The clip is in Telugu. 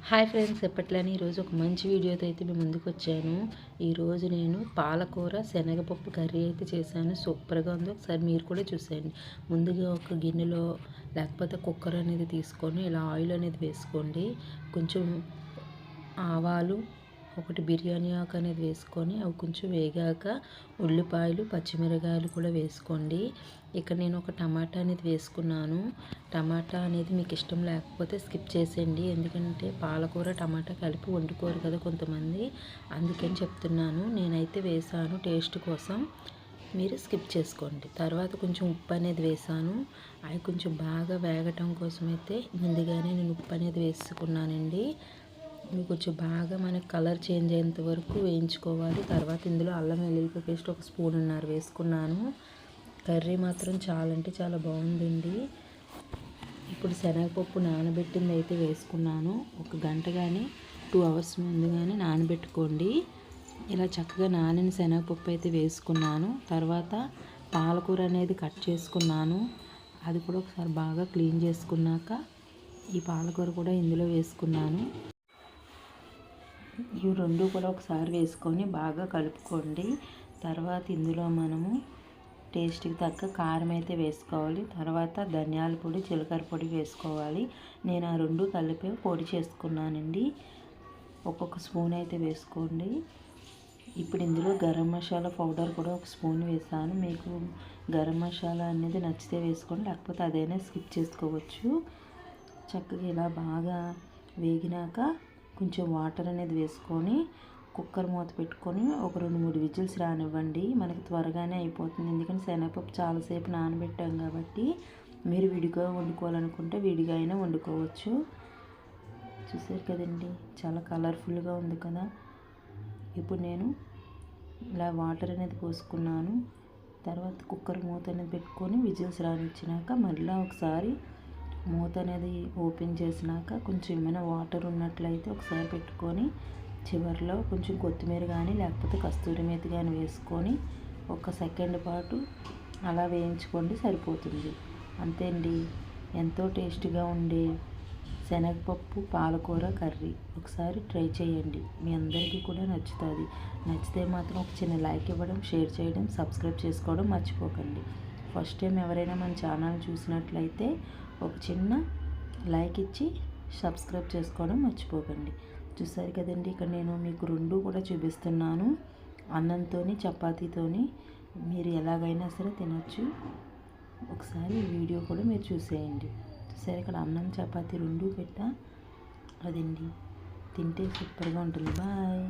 హాయ్ ఫ్రెండ్స్, ఎప్పట్లని ఈరోజు ఒక మంచి వీడియోతో అయితే మేము ముందుకు వచ్చాను. ఈరోజు నేను పాలకూర శనగపప్పు కర్రీ అయితే చేశాను. సూపర్గా ఉంది. ఒకసారి మీరు కూడా చూసేయండి. ముందుగా ఒక గిన్నెలో లేకపోతే కుక్కర్ అనేది తీసుకొని ఇలా ఆయిల్ అనేది వేసుకోండి. కొంచెం ఆవాలు, ఒకటి బిర్యానీ ఆకు అనేది వేసుకొని అవి కొంచెం వేగాక ఉల్లిపాయలు, పచ్చిమిరకాయలు కూడా వేసుకోండి. ఇక్కడ నేను ఒక టమాటా అనేది వేసుకున్నాను. టమాటా అనేది మీకు ఇష్టం లేకపోతే స్కిప్ చేసేయండి, ఎందుకంటే పాలకూర టమాటా కలిపి వండుకోరు కదా కొంతమంది, అందుకని చెప్తున్నాను. నేనైతే వేసాను టేస్ట్ కోసం, మీరు స్కిప్ చేసుకోండి. తర్వాత కొంచెం ఉప్పు అనేది వేసాను. అవి కొంచెం బాగా వేగటం కోసం అయితే ముందుగానే నేను ఉప్పు అనేది వేసుకున్నానండి. ఇవి కొంచెం బాగా మనకి కలర్ చేంజ్ అయ్యేంత వరకు వేయించుకోవాలి. తర్వాత ఇందులో అల్లం వెల్లుల్లి పేస్ట్ ఒక స్పూన్నర వేసుకున్నాను. కర్రీ మాత్రం చాలా అంటే చాలా బాగుందండి. ఇప్పుడు శనగపప్పు నానబెట్టింది అయితే వేసుకున్నాను. ఒక గంట కానీ 2 అవర్స్ ముందుగానే నానబెట్టుకోండి. ఇలా చక్కగా నానిన శనగపప్పు అయితే వేసుకున్నాను. తర్వాత పాలకూర అనేది కట్ చేసుకున్నాను. అది కూడా ఒకసారి బాగా క్లీన్ చేసుకున్నాక ఈ పాలకూర కూడా ఇందులో వేసుకున్నాను. ఇవి రెండు కూడా ఒకసారి వేసుకొని బాగా కలుపుకోండి. తర్వాత ఇందులో మనము టేస్ట్కి తగ్గ కారం అయితే వేసుకోవాలి. తర్వాత ధనియాల పొడి, జీలకర్ర పొడి వేసుకోవాలి. నేను ఆ రెండు కలిపి పొడి చేసుకున్నానండి. ఒక్కొక్క స్పూన్ అయితే వేసుకోండి. ఇప్పుడు ఇందులో గరం మసాలా పౌడర్ కూడా ఒక స్పూన్ వేసాను. మీకు గరం మసాలా అనేది నచ్చితే వేసుకోండి, లేకపోతే అదైనా స్కిప్ చేసుకోవచ్చు. చక్కగా ఇలా బాగా వేగినాక కొంచెం వాటర్ అనేది వేసుకొని కుక్కర్ మూత పెట్టుకొని ఒక 2-3 విజిల్స్ రానివ్వండి. మనకి త్వరగానే అయిపోతుంది, ఎందుకంటే శనగపప్పు చాలాసేపు నానబెట్టాం కాబట్టి. మీరు విడిగా వండుకోవాలనుకుంటే విడిగా అయినా వండుకోవచ్చు. చూసారు కదండి, చాలా కలర్ఫుల్గా ఉంది కదా. ఇప్పుడు నేను ఇలా వాటర్ అనేది పోసుకున్నాను. తర్వాత కుక్కర్ మూత అనేది పెట్టుకొని విజిల్స్ రానిచ్చినాక మళ్ళీ ఒకసారి మూత అనేది ఓపెన్ చేసినాక కొంచెం ఏమైనా వాటర్ ఉన్నట్లయితే ఒకసారి పెట్టుకొని చివరిలో కొంచెం కొత్తిమీర కానీ లేకపోతే కస్తూరి మేతి కానీ వేసుకొని 1 సెకండ్ పాటు అలా వేయించుకోండి, సరిపోతుంది. అంతే అండి, ఎంతో టేస్టీగా ఉండే శనగపప్పు పాలకూర కర్రీ. ఒకసారి ట్రై చేయండి, మీ అందరికీ కూడా నచ్చుతుంది. నచ్చితే మాత్రం ఒక చిన్న లైక్ ఇవ్వడం, షేర్ చేయడం, సబ్స్క్రైబ్ చేసుకోవడం మర్చిపోకండి. ఫస్ట్ టైం ఎవరైనా మన ఛానల్ చూసినట్లయితే ఒక చిన్న లైక్ ఇచ్చి సబ్స్క్రైబ్ చేసుకోవడం మర్చిపోకండి. చూసారు కదండి, ఇక్కడ నేను మీకు రెండు కూడా చూపిస్తున్నాను. అన్నంతో, చపాతీతోని మీరు ఎలాగైనా సరే తినచ్చు. ఒకసారి వీడియో కూడా మీరు చూసేయండి. చూసారు, ఇక్కడ అన్నం చపాతీ రెండు పెట్టా. అదండి, తింటే సూపర్గా ఉంటుంది. బాయ్.